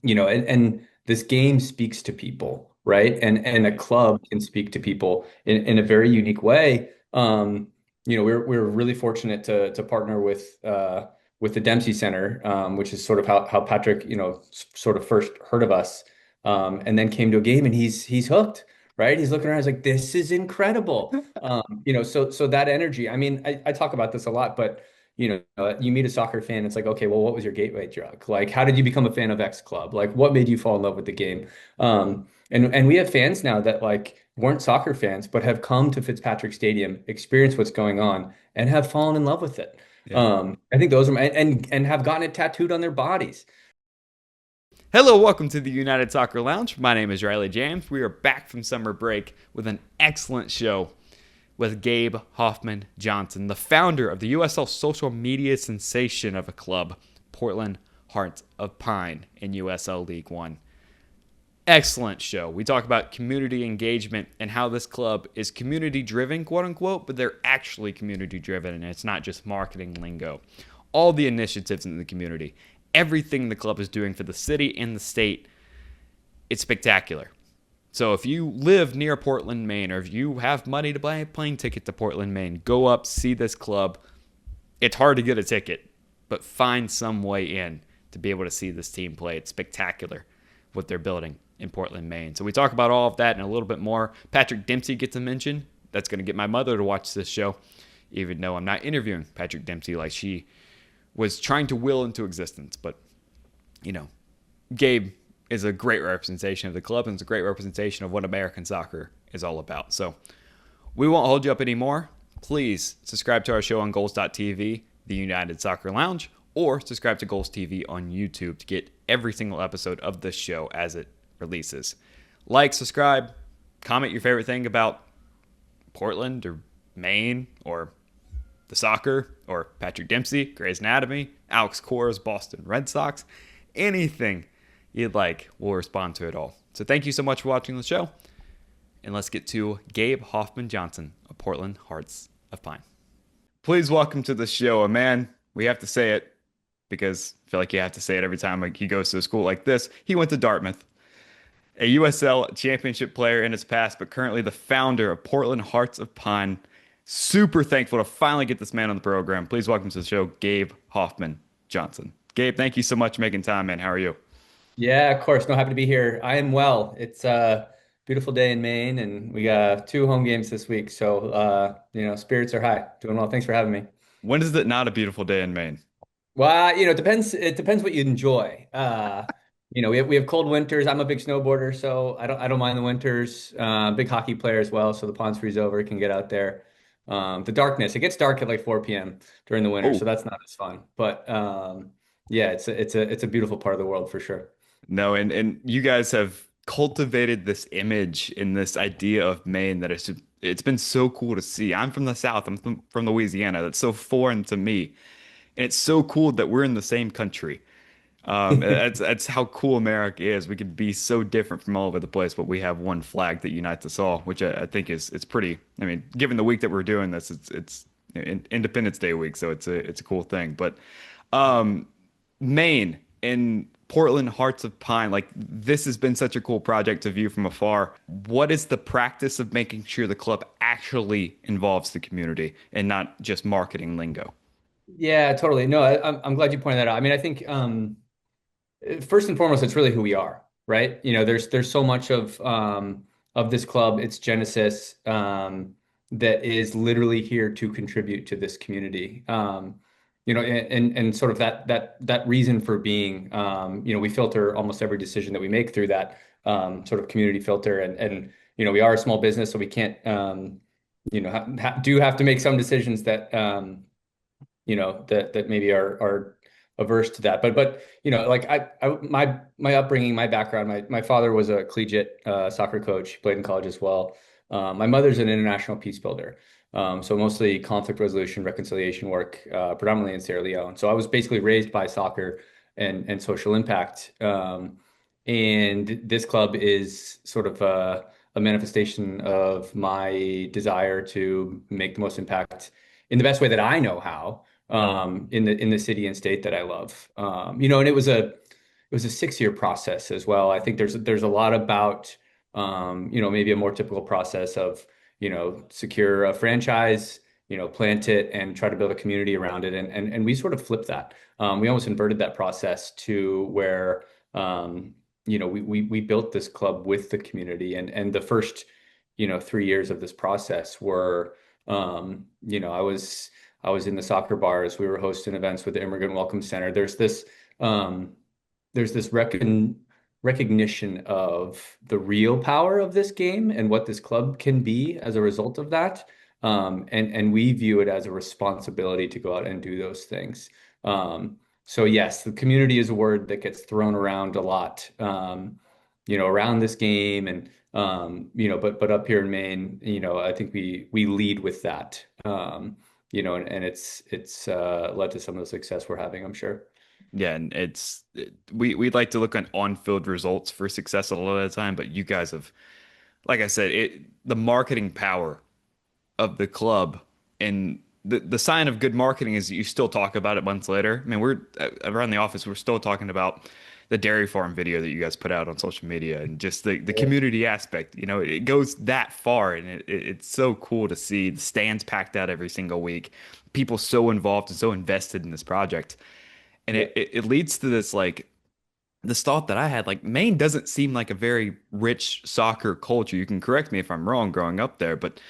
and this game speaks to people, right? And a club can speak to people in a very unique way. We're really fortunate to partner with the Dempsey Center, which is sort of how Patrick, sort of first heard of us, and then came to a game, and he's hooked, right? He's looking around, he's like, this is incredible. So that energy. I mean, I talk about this a lot, but you meet a soccer fan, it's like, okay, well, what was your gateway drug? Like, how did you become a fan of X club? Like, what made you fall in love with the game? And we have fans now that like weren't soccer fans, but have come to Fitzpatrick Stadium, experienced what's going on, and have fallen in love with it. Yeah. I think those are and have gotten it tattooed on their bodies. Hello, welcome to the United Soccer Lounge. My name is Riley James. We are back from summer break with an excellent show with Gabe Hoffman-Johnson, the founder of the USL social media sensation of a club, Portland Hearts of Pine in USL League One. Excellent show. We talk about community engagement and how this club is community driven, quote unquote, but they're actually community driven and it's not just marketing lingo. All the initiatives in the community, everything the club is doing for the city and the state, it's spectacular. So if you live near Portland, Maine, or if you have money to buy a plane ticket to Portland, Maine, go up, see this club. It's hard to get a ticket, but find some way in to be able to see this team play. It's spectacular what they're building in Portland, Maine. So we talk about all of that and a little bit more. Patrick Dempsey gets a mention. That's going to get my mother to watch this show, even though I'm not interviewing Patrick Dempsey like she was trying to will into existence. But, Gabe is a great representation of the club and it's a great representation of what American soccer is all about. So we won't hold you up anymore. Please subscribe to our show on goals.tv, the United Soccer Lounge, or subscribe to Goals TV on YouTube to get every single episode of this show as it releases. Like, subscribe, comment your favorite thing about Portland or Maine or the soccer or Patrick Dempsey, Grey's Anatomy, Alex Cora's Boston Red Sox, anything you'd like, we'll respond to it all. So thank you so much for watching the show, and let's get to Gabe Hoffman-Johnson of Portland Hearts of Pine. Please welcome to the show a man, we have to say it because I feel like you have to say it every time he goes to a school like this. He went to Dartmouth, a USL championship player in his past, but currently the founder of Portland Hearts of Pine. Super thankful to finally get this man on the program. Please welcome to the show, Gabe Hoffman-Johnson. Gabe, thank you so much for making time, man. How are you? Yeah, of course. No, happy to be here. I am well. It's a beautiful day in Maine, and we got two home games this week. So, spirits are high. Doing well. Thanks for having me. When is it not a beautiful day in Maine? Well, it depends. It depends what you enjoy. We have cold winters. I'm a big snowboarder, so I don't mind the winters. Big hockey player as well, so the ponds freeze over, can get out there. The darkness. It gets dark at like 4 p.m. during the winter, so Oh, that's not as fun. But yeah, it's a beautiful part of the world for sure. no, and you guys have cultivated this image and this idea of Maine that it's been so cool to see. I'm from the South. I'm from Louisiana. That's so foreign to me. And it's so cool that we're in the same country. That's how cool America is. We could be so different from all over the place, but we have one flag that unites us all, which I think is it's pretty. I mean, given the week that we're doing this, it's Independence Day week, so it's a cool thing. But Maine and Portland Hearts of Pine, like this has been such a cool project to view from afar. What is the practice of making sure the club actually involves the community and not just marketing lingo? Yeah, totally. No, I'm glad you pointed that out. I mean, I think first and foremost, it's really who we are, right? There's so much of this club, its genesis, that is literally here to contribute to this community. And sort of that reason for being, we filter almost every decision that we make through that sort of community filter, and we are a small business, so we can't, do have to make some decisions that that maybe are averse to that. But like my upbringing, my background, my father was a collegiate soccer coach. He played in college as well. My mother's an international peace builder. So mostly conflict resolution, reconciliation work, predominantly in Sierra Leone. So I was basically raised by soccer and social impact. And this club is sort of a manifestation of my desire to make the most impact in the best way that I know how, in the city and state that I love. And was a 6 year process as well. I think there's a lot about maybe a more typical process of secure a franchise, plant it and try to build a community around it, and we sort of flipped that. We almost inverted that process to where we built this club with the community, and the first 3 years of this process were I was in the soccer bars. We were hosting events with the Immigrant Welcome Center. Um, there's this recognition of the real power of this game and what this club can be as a result of that. And we view it as a responsibility to go out and do those things. So yes, the community is a word that gets thrown around a lot, around this game, and but up here in Maine, I think we lead with that. And it's led to some of the success we're having, I'm sure. Yeah, and we'd like to look at on-field results for success a lot of the time, but you guys have, like I said, the marketing power of the club and the sign of good marketing is you still talk about it months later. I mean, we're around the office, we're still talking about the dairy farm video that you guys put out on social media and just the community aspect. It goes that far, and it's so cool to see the stands packed out every single week, people so involved and so invested in this project. And Yeah. it leads to this like this thought that I had, like Maine doesn't seem like a very rich soccer culture. You can correct me if I'm wrong growing up there, but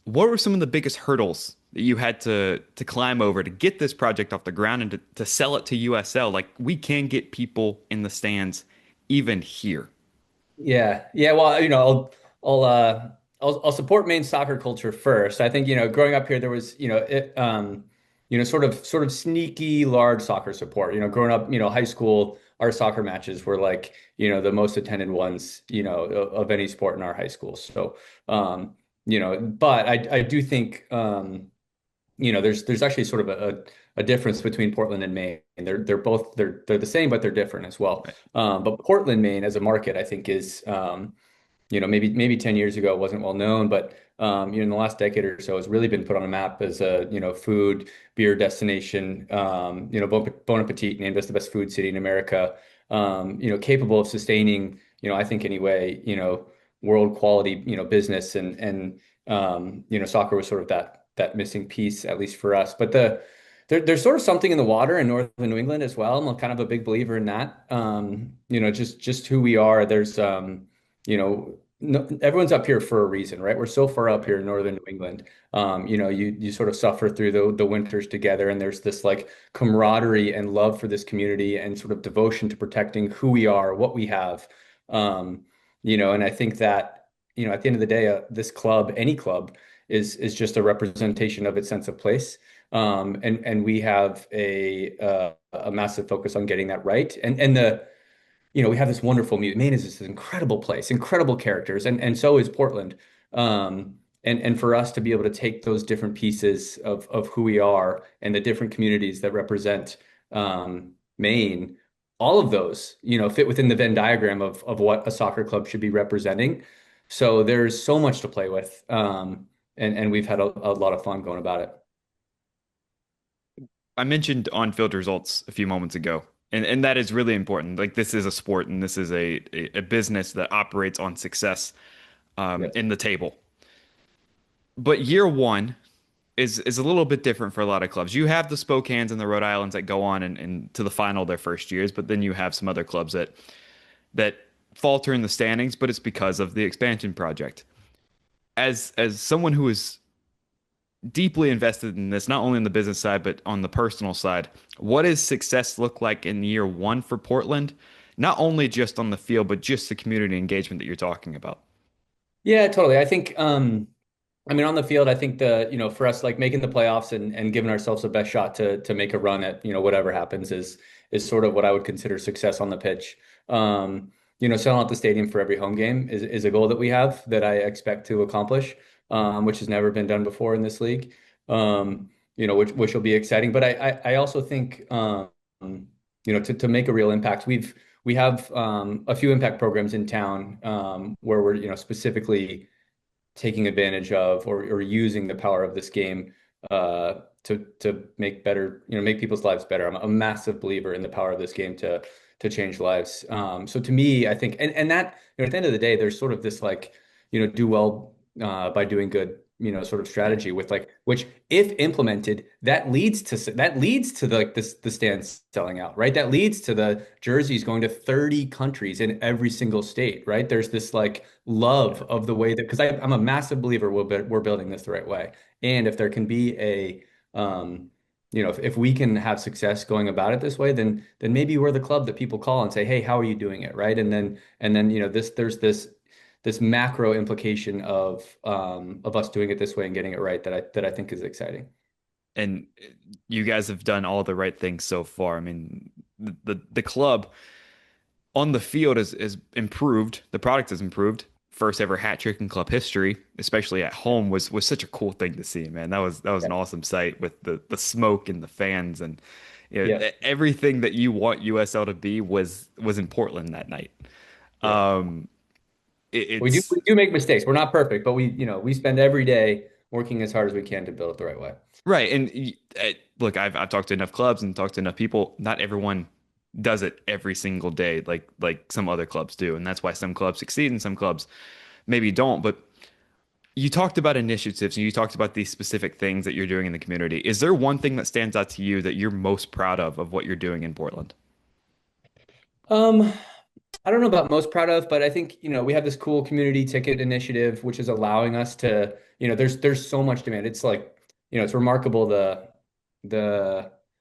what were some of the biggest hurdles that you had to climb over to get this project off the ground and to sell it to USL? Like we can get people in the stands even here. Yeah, yeah. Well, I'll I'll support Maine soccer culture first. I think growing up here, there was sort of sneaky large soccer support. Growing up, high school, our soccer matches were like the most attended ones of any sport in our high school. So but I do think there's actually sort of a difference between Portland and Maine. And they're the same, but they're different as well. Right. But Portland, Maine, as a market, I think is maybe 10 years ago it wasn't well known, but in the last decade or so, it's really been put on a map as a food, beer destination. Bon Appetit named us the best food city in America. Capable of sustaining, I think anyway, world quality, business, and soccer was sort of that missing piece, at least for us. But there's sort of something in the water in northern New England as well. I'm kind of a big believer in that. Just who we are. There's no, everyone's up here for a reason, right? We're so far up here in northern New England. You sort of suffer through the winters together, and there's this like camaraderie and love for this community and sort of devotion to protecting who we are, what we have. And I think that, at the end of the day, this club, any club, is just a representation of its sense of place. And we have a massive focus on getting that right. And we have this wonderful music. Maine is this incredible place, incredible characters, and so is Portland. And for us to be able to take those different pieces of who we are and the different communities that represent Maine, all of those, fit within the Venn diagram of what a soccer club should be representing. So there's so much to play with. And we've had a lot of fun going about it. I mentioned on-field results a few moments ago, and that is really important. Like this is a sport, and this is a business that operates on success Yes. in the table. But year one is a little bit different for a lot of clubs. You have the Spokanes and the Rhode Islands that go on and to the final their first years, but then you have some other clubs that falter in the standings, but it's because of the expansion project. As someone who is deeply invested in this, not only on the business side, but on the personal side. What does success look like in year one for Portland? Not only just on the field, but just the community engagement that you're talking about. Yeah, totally. I think, I mean, on the field, I think for us, like making the playoffs and giving ourselves the best shot to make a run at, whatever happens is sort of what I would consider success on the pitch. Selling out the stadium for every home game is a goal that we have that I expect to accomplish, which has never been done before in this league. Which will be exciting. But I also think, to make a real impact, we have a few impact programs in town where we're, specifically taking advantage of or using the power of this game to make people's lives better. I'm a massive believer in the power of this game to to change lives. So to me, I think, and that, at the end of the day, there's sort of this like, do well by doing good, sort of strategy with like, which if implemented, that leads to the, like this the stands selling out, right? That leads to the jerseys going to 30 countries in every single state, right? There's this like love Yeah. of the way that, because I'm a massive believer we're building this the right way. And if there can be if we can have success going about it this way, then maybe we're the club that people call and say, "Hey, how are you doing it?" Right? And then there's this macro implication of us doing it this way and getting it right that I think is exciting. And you guys have done all the right things so far. I mean, the club on the field is improved. The product has improved. First ever hat trick in club history, especially at home, was such a cool thing to see, man. That was an Yeah. awesome sight with the smoke and the fans and Yeah. everything that you want USL to be was in Portland that night. Yeah. Um, We do it's we do make mistakes. We're not perfect, but we spend every day working as hard as we can to build it the right way. right. And look, I've talked to enough clubs and talked to enough people. Not everyone does it every single day like some other clubs do, and that's why some clubs succeed and some clubs maybe don't. But you talked about initiatives and you talked about these specific things that you're doing in the community. Is there one thing that stands out to you that you're most proud of what you're doing in Portland? Um, I don't know about most proud of, but I think, we have this cool community ticket initiative, which is allowing us to, there's so much demand. It's like, it's remarkable the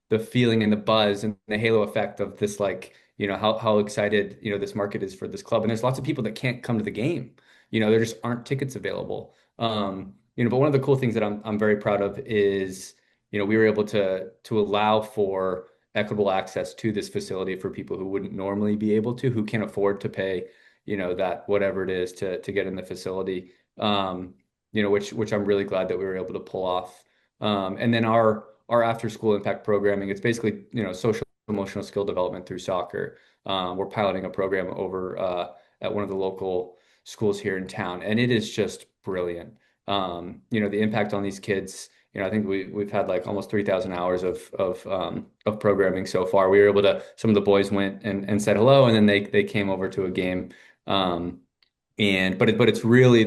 the feeling and the buzz and the halo effect of this, like, how excited, this market is for this club. And there's lots of people that can't come to the game. There just aren't tickets available. But one of the cool things that I'm very proud of is, we were able to allow for equitable access to this facility for people who wouldn't normally be able to, who can't afford to pay, that whatever it is to get in the facility. Which I'm really glad that we were able to pull off. And then our after school impact programming, it's basically, social emotional skill development through soccer. We're piloting a program over at one of the local schools here in town, and it is just brilliant. The impact on these kids. I think we've had like almost 3,000 hours of programming so far. We were able to. Some of the boys went and said hello, and then they came over to a game. And but it's really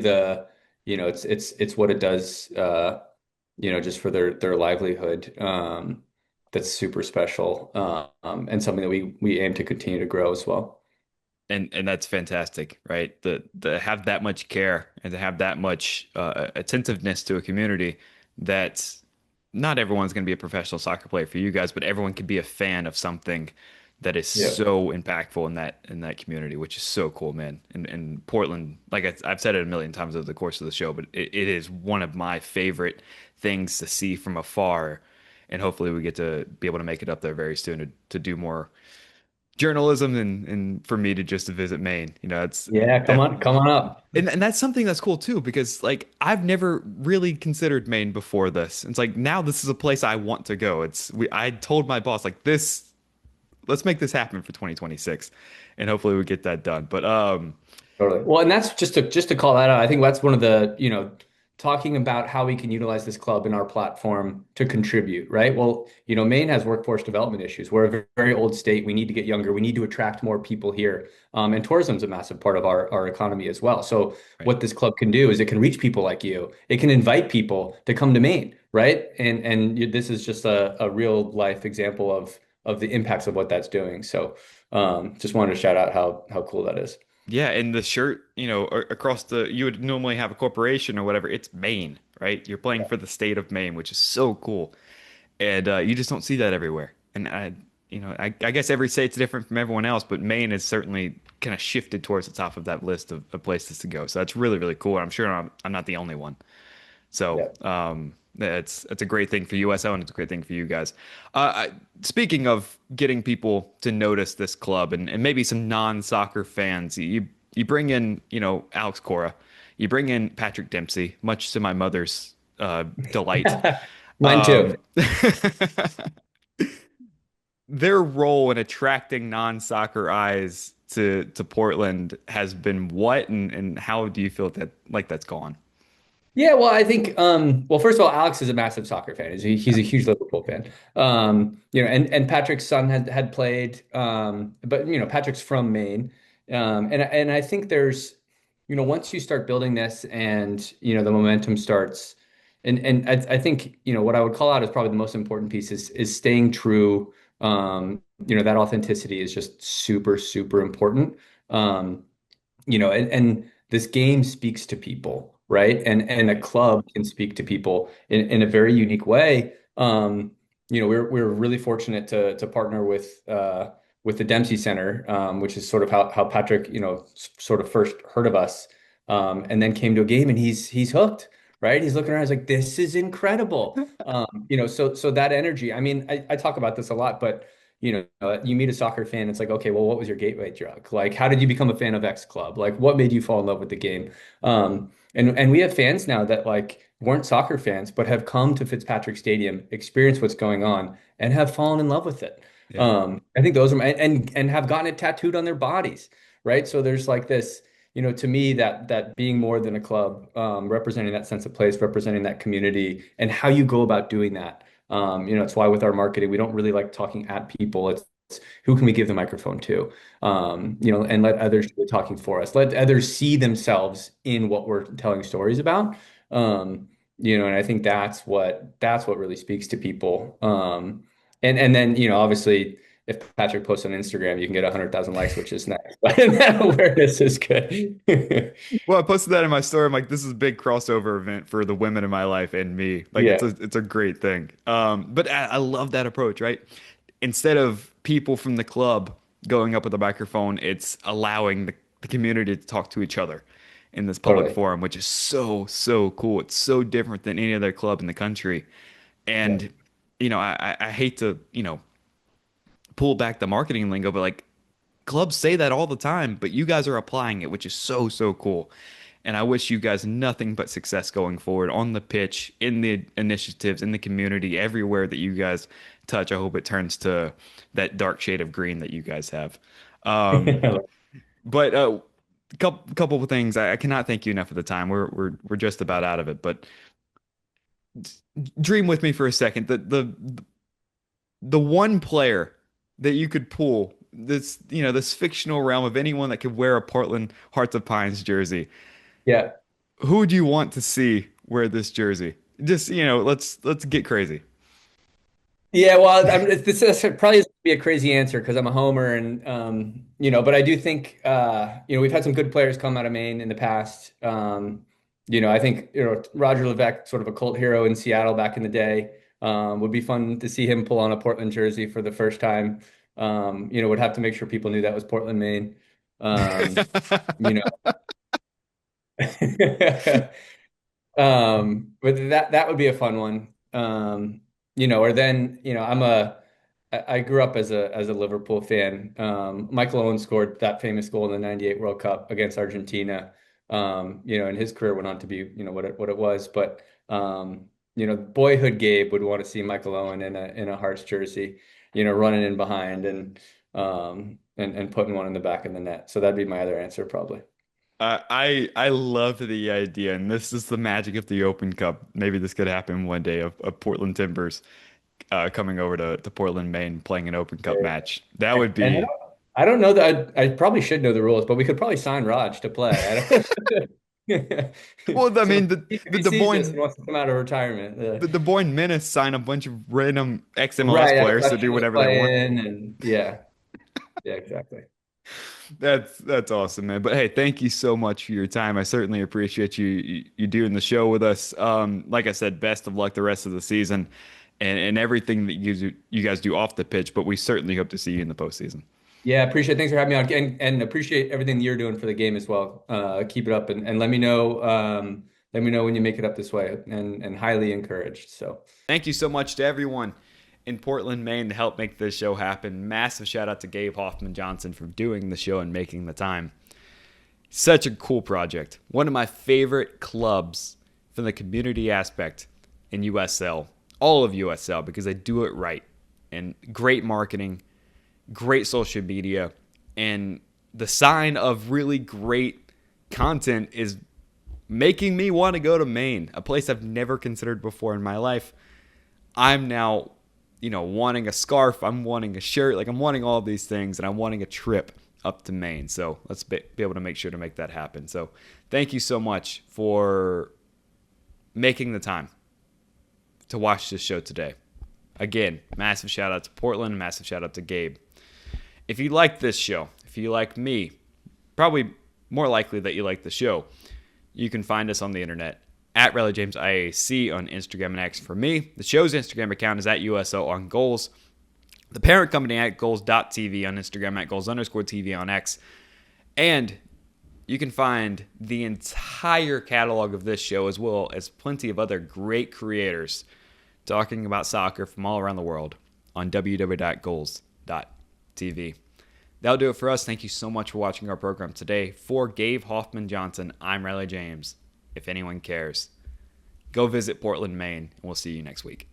it's what it does. Just for their livelihood. That's super special. And something that we aim to continue to grow as well. And that's fantastic, right? The have that much care and to have that much attentiveness to a community that not everyone's going to be a professional soccer player for you guys, but everyone can be a fan of something that is Yeah. so impactful in that community, which is so cool, man. And Portland, like I've said it a million times over the course of the show, but it is one of my favorite things to see from afar, and hopefully we get to be able to make it up there very soon to do more journalism and for me to just to visit Maine. It's Yeah, come on up. and that's something that's cool too because like I've never really considered Maine before this. It's like now this is a place I want to go. I told my boss like this, let's make this happen for 2026 and hopefully we get that done. But Totally. Well, and that's just to call that out. I think that's one of the, talking about how we can utilize this club in our platform to contribute, right? Well, Maine has workforce development issues. We're a very old state. We need to get younger. We need to attract more people here. And tourism is a massive part of our economy as well. So right. what this club can do is it can reach people like you. It can invite people to come to Maine, right? And this is just a real life example of the impacts of what that's doing. So just wanted to shout out how cool that is. Yeah, and the shirt, across you would normally have a corporation or whatever. It's Maine, right? You're playing for the state of Maine, which is so cool. And you just don't see that everywhere. And I guess every state's different from everyone else, but Maine is certainly kind of shifted towards the top of that list of places to go. So that's really, really cool. And I'm sure I'm not the only one. So Yeah. it's a great thing for USO and it's a great thing for you guys. Speaking of getting people to notice this club and maybe some non-soccer fans, you bring in Alex Cora, you bring in Patrick Dempsey, much to my mother's delight. Mine too. Um, their role in attracting non-soccer eyes to Portland has been what and how do you feel that like that's gone? Yeah, well, I think well, first of all, Alex is a massive soccer fan. He's a huge Liverpool fan. And Patrick's son had played, but Patrick's from Maine. And I think there's, once you start building this and the momentum starts, and I think what I would call out as probably the most important piece is staying true. That authenticity is just super, super important. Um, and this game speaks to people, right? And a club can speak to people in a very unique way. We're really fortunate to partner with the Dempsey Center, which is sort of how Patrick, sort of first heard of us, and then came to a game and he's hooked, right? He's looking around, he's like, this is incredible. So that energy. I mean, I talk about this a lot, but you meet a soccer fan, it's like, okay, well, what was your gateway drug? Like, how did you become a fan of X club? Like, what made you fall in love with the game? And we have fans now that like weren't soccer fans, but have come to Fitzpatrick Stadium, experienced what's going on, and have fallen in love with it. Yeah. I think those are and have gotten it tattooed on their bodies, right? So there's like this, to me, that being more than a club, representing that sense of place, representing that community, and how you go about doing that. It's why with our marketing, we don't really like talking at people. It's who can we give the microphone to? And let others do the talking for us. Let others see themselves in what we're telling stories about. And I think that's what really speaks to people. And then, obviously, if Patrick posts on Instagram, you can get 100,000 likes, which is nice. But that awareness is good. Well, I posted that in my story. I'm like, this is a big crossover event for the women in my life and me. Like, Yeah, it's a great thing. But I love that approach, right? Instead of people from the club going up with a microphone, it's allowing the community to talk to each other in this public totally. forum, which is so, so cool. It's so different than any other club in the country. Yeah. And, I hate to, pull back the marketing lingo, but like clubs say that all the time, but you guys are applying it, which is so, so cool. And I wish you guys nothing but success going forward on the pitch, in the initiatives, in the community, everywhere that you guys touch. I hope it turns to that dark shade of green that you guys have. Um, but couple of things. I cannot thank you enough of the time. We're just about out of it. But dream with me for a second. The one player that you could pull this fictional realm of anyone that could wear a Portland Hearts of Pines jersey. Yeah. Who would you want to see wear this jersey? Just, let's get crazy. Yeah, well, this probably is be a crazy answer because I'm a homer, and but I do think we've had some good players come out of Maine in the past. I think Roger Levesque, sort of a cult hero in Seattle back in the day, would be fun to see him pull on a Portland jersey for the first time. Would have to make sure people knew that was Portland, Maine. Um, you know, but that would be a fun one. Or then, I grew up as a Liverpool fan. Michael Owen scored that famous goal in the '98 World Cup against Argentina. And his career went on to be, what it was. But boyhood Gabe would want to see Michael Owen in a Hearts jersey, running in behind and putting one in the back of the net. So that'd be my other answer, probably. I love the idea, and this is the magic of the Open Cup. Maybe this could happen one day of Portland Timbers coming over to Portland, Maine, playing an Open Cup match. That would And be I don't know that I probably should know the rules, but we could probably sign Raj to play. well. I So mean, if he sees this and wants to come out of retirement, The Des Moines Menace sign a bunch of random ex-MLS right? players to Fletcher do was whatever they want. playing, and yeah, yeah, exactly. That's awesome, man. But hey, thank you so much for your time. I certainly appreciate you doing the show with us. Like I said, best of luck the rest of the season and everything that you guys do off the pitch. But we certainly hope to see you in the postseason. Yeah, appreciate. Thanks for having me on, and appreciate everything that you're doing for the game as well. Keep it up, and let me know. Let me know when you make it up this way, and highly encouraged. So. Thank you so much to everyone in Portland, Maine to help make this show happen. Massive shout out to Gabe Hoffman-Johnson for doing the show and making the time. Such a cool project. One of my favorite clubs from the community aspect in USL, all of USL, because they do it right. And great marketing, great social media, and the sign of really great content is making me want to go to Maine, a place I've never considered before in my life. I'm now, wanting a scarf. I'm wanting a shirt. Like, I'm wanting all of these things, and I'm wanting a trip up to Maine. So let's be able to make sure to make that happen. So thank you so much for making the time to watch this show today. Again, massive shout out to Portland, massive shout out to Gabe. If you like this show, if you like me, probably more likely that you like the show, you can find us on the internet at RileyJamesIAC on Instagram and X for me. The show's Instagram account is at USO on Goals. The parent company at goals.tv on Instagram, at goals_TV on X. And you can find the entire catalog of this show, as well as plenty of other great creators talking about soccer from all around the world, on www.goals.tv. That'll do it for us. Thank you so much for watching our program today. For Gabe Hoffman-Johnson, I'm Riley James. If anyone cares, go visit Portland, Maine, and we'll see you next week.